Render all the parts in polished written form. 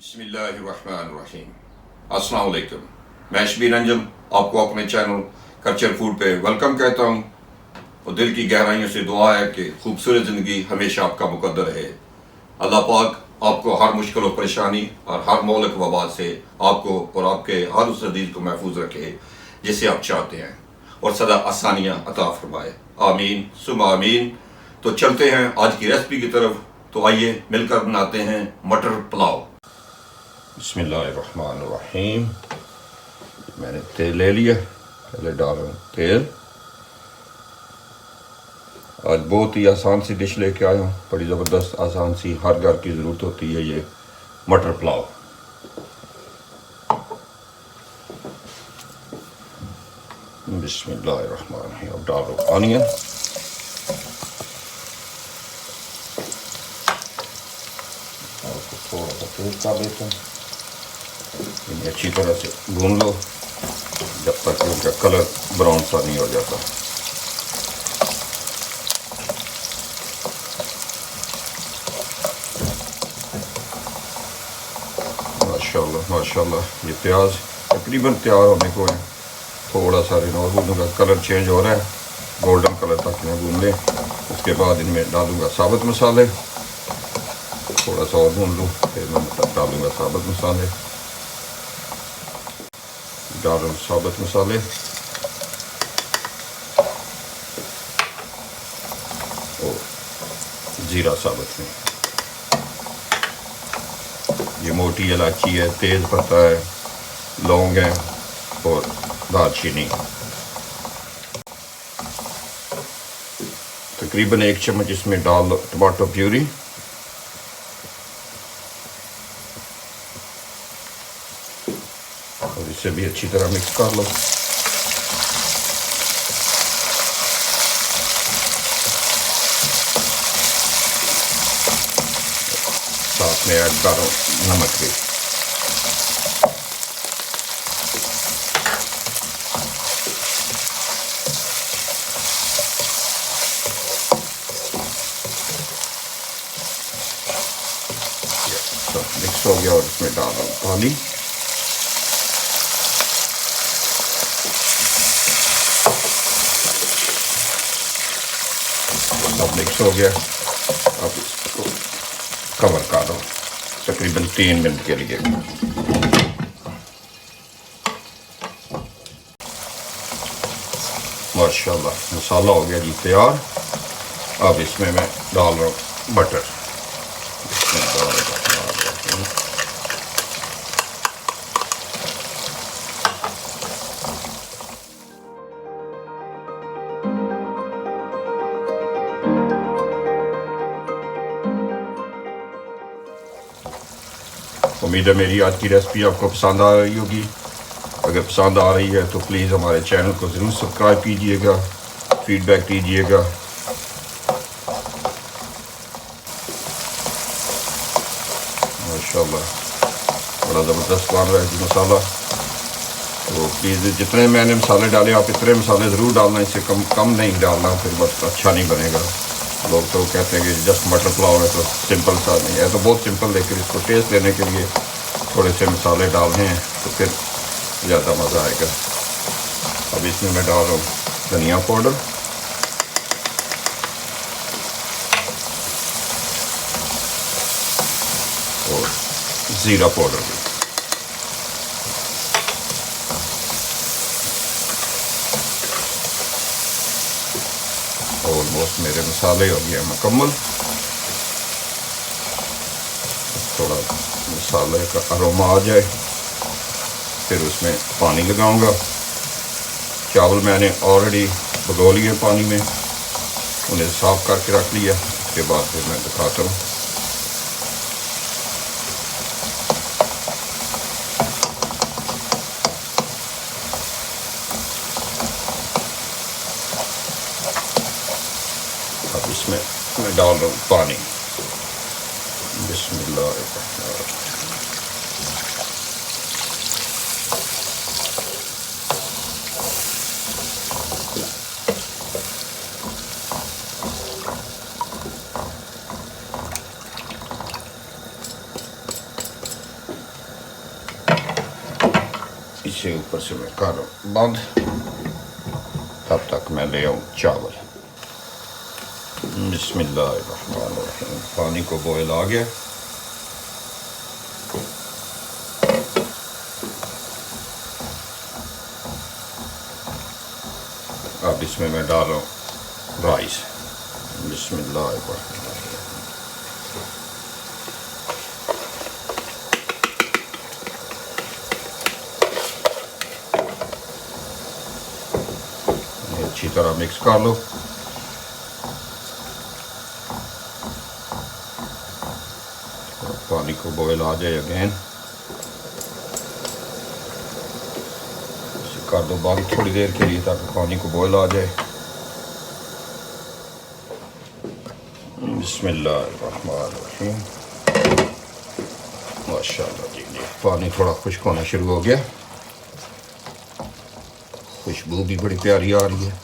बिस्मिल्लाहिर्रहमानिर्रहीम। अस्सलाम वालेकुम। मैं शबीर अंजम आपको अपने चैनल कल्चर फूड पे वेलकम कहता हूँ और दिल की गहराइयों से दुआ है कि खूबसूरत ज़िंदगी हमेशा आपका मुकद्दर रहे। अल्लाह पाक आपको हर मुश्किल और परेशानी और हर मौलक वबा से आपको और आपके हर उस अजीज़ को महफूज रखे जिसे आप चाहते हैं और सदा आसानियाँ अता फरमाए। आमीन सुमा आमीन। तो चलते हैं आज की रेसिपी की तरफ। तो आइए मिलकर बनाते हैं मटर पुलाव। बिस्मिल्लाहिर्रहमानिर्रहीम। मैंने तेल ले लिया, पहले डाल रहा हूँ तेल। आज बहुत ही आसान सी डिश लेके आया हूँ, बड़ी ज़बरदस्त आसान सी, हर घर की ज़रूरत होती है ये मटर पुलाव। बिस्मिल्लाहिर्रहमानिर्रहीम। अब डाल रहा हूँ ऑनियन, थोड़ा सा तेज कर लेते हैं। इन्हें अच्छी तरह से भून लो जब तक कि उनका कलर ब्राउन सा नहीं हो जाता। माशाल्लाह माशाल्लाह। ये प्याज तकरीबन तैयार होने को है। थोड़ा सा और भूनूंगा, कलर चेंज हो रहा है, गोल्डन कलर तक मैं भून लें। उसके बाद इनमें डालूंगा साबुत मसाले, थोड़ा सा और भून लूँ, फिर मैं डालूंगा साबुत मसाले। डाल रहा हूँ साबुत मसाले और ज़ीरा साबुत में। ये मोटी इलायची है, तेज़ पत्ता है, लौंग है और दालचीनी। तकरीबन 1 चम्मच इसमें डाल दो टमाटो प्यूरी, और इसे भी अच्छी तरह मिक्स कर लो। साथ में ऐड करो नमक भी। मिक्स हो गया और इसमें डाल दो पानी। अब मिक्स हो गया, अब इसको कवर कर दो तकरीबन 3 मिनट के लिए। माशाल्लाह मसाला हो गया जी तैयार। अब इसमें मैं डाल रहा हूँ बटर। उम्मीद है मेरी आज की रेसिपी आपको पसंद आ रही होगी। अगर पसंद आ रही है तो प्लीज़ हमारे चैनल को ज़रूर सब्सक्राइब कीजिएगा, फीडबैक दीजिएगा। माशाल्लाह बड़ा ज़बरदस्त बन रहा है जी मसाला। तो प्लीज़ जितने मैंने मसाले डाले आप इतने मसाले ज़रूर डालना, इससे कम नहीं डालना, फिर बस अच्छा नहीं बनेगा। लोग तो कहते हैं कि जस्ट मटर पुलाव है तो सिंपल सा नहीं है, तो बहुत सिंपल, लेकिन इसको टेस्ट देने के लिए थोड़े से मसाले डालने हैं तो फिर ज़्यादा मज़ा आएगा। अब इसमें मैं डाल रहा हूँ धनिया पाउडर, और ज़ीरा पाउडर भी। ऑलमोस्ट मेरे मसाले हो गए मुकम्मल। थोड़ा मसाले का अरोमा आ जाए फिर उसमें पानी लगाऊंगा। चावल मैंने ऑलरेडी भिगो लिए पानी में, उन्हें साफ करके रख लिया। उसके बाद फिर मैं दिखाता हूँ। अब इसमें मैं डाल रहा हूँ पानी। बिस्मिल्लाह। इसे ऊपर से मैं कर बंद, तब तक मैं ले आऊँ चावल। बिस्मिल्लाहिर्रहमानिर्रहीम। पानी को बॉयल आ गया। अब इसमें मैं डाल रहा हूँ राइस। बिस्मिल्लाहिर्रहमानिर्रहीम। अच्छी तरह मिक्स कर लो। पानी को बॉयल आ जाए अगेन, इसे कर दो बंद थोड़ी देर के लिए ताकि पानी को बॉयल आ जाए। बिस्मिल्लाहिर्रहमानिर्रहीम। माशाल्लाह जी, पानी थोड़ा खुश्क होना शुरू हो गया। खुशबू भी बड़ी प्यारी आ रही है।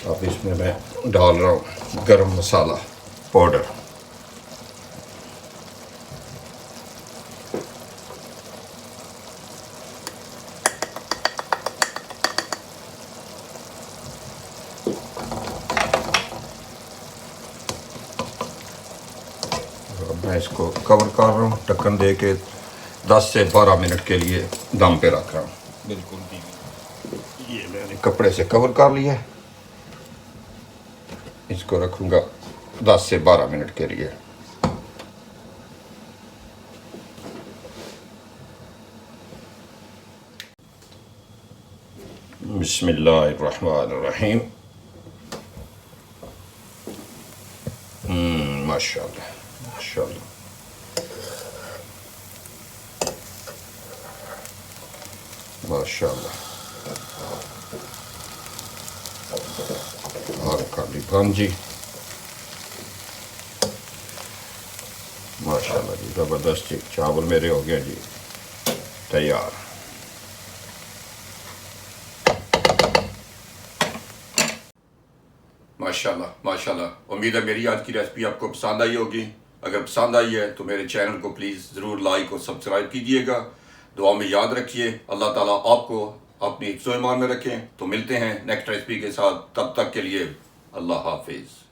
अब इसमें मैं डाल रहा हूँ गरम मसाला पाउडर। मैं इसको कवर कर रहा हूँ, ढक्कन दे के 10 से 12 मिनट के लिए दम पे रख रहा हूँ। बिल्कुल धीमी। ये मैंने कपड़े से कवर कर लिया है। इसको रखूँगा 10 से 12 मिनट के लिए। बिस्मिल्लाहिर्रहमानिर्रहीम। माशाल्लाह माशाल्लाह। माशाल्लाह। और काली भांजी। माशाल्लाह जी, ज़बरदस्त जी। चावल मेरे हो गए जी तैयार। माशाल्लाह माशाल्लाह। उम्मीद है मेरी आज की रेसिपी आपको पसंद आई होगी। अगर पसंद आई है तो मेरे चैनल को प्लीज़ ज़रूर लाइक और सब्सक्राइब कीजिएगा। दुआ में याद रखिए। अल्लाह ताला आपको अपनी हिफ्ज़-ओ-ईमान में रखें। तो मिलते हैं नेक्स्ट रेसिपी के साथ, तब तक के लिए अल्लाह हाफिज़।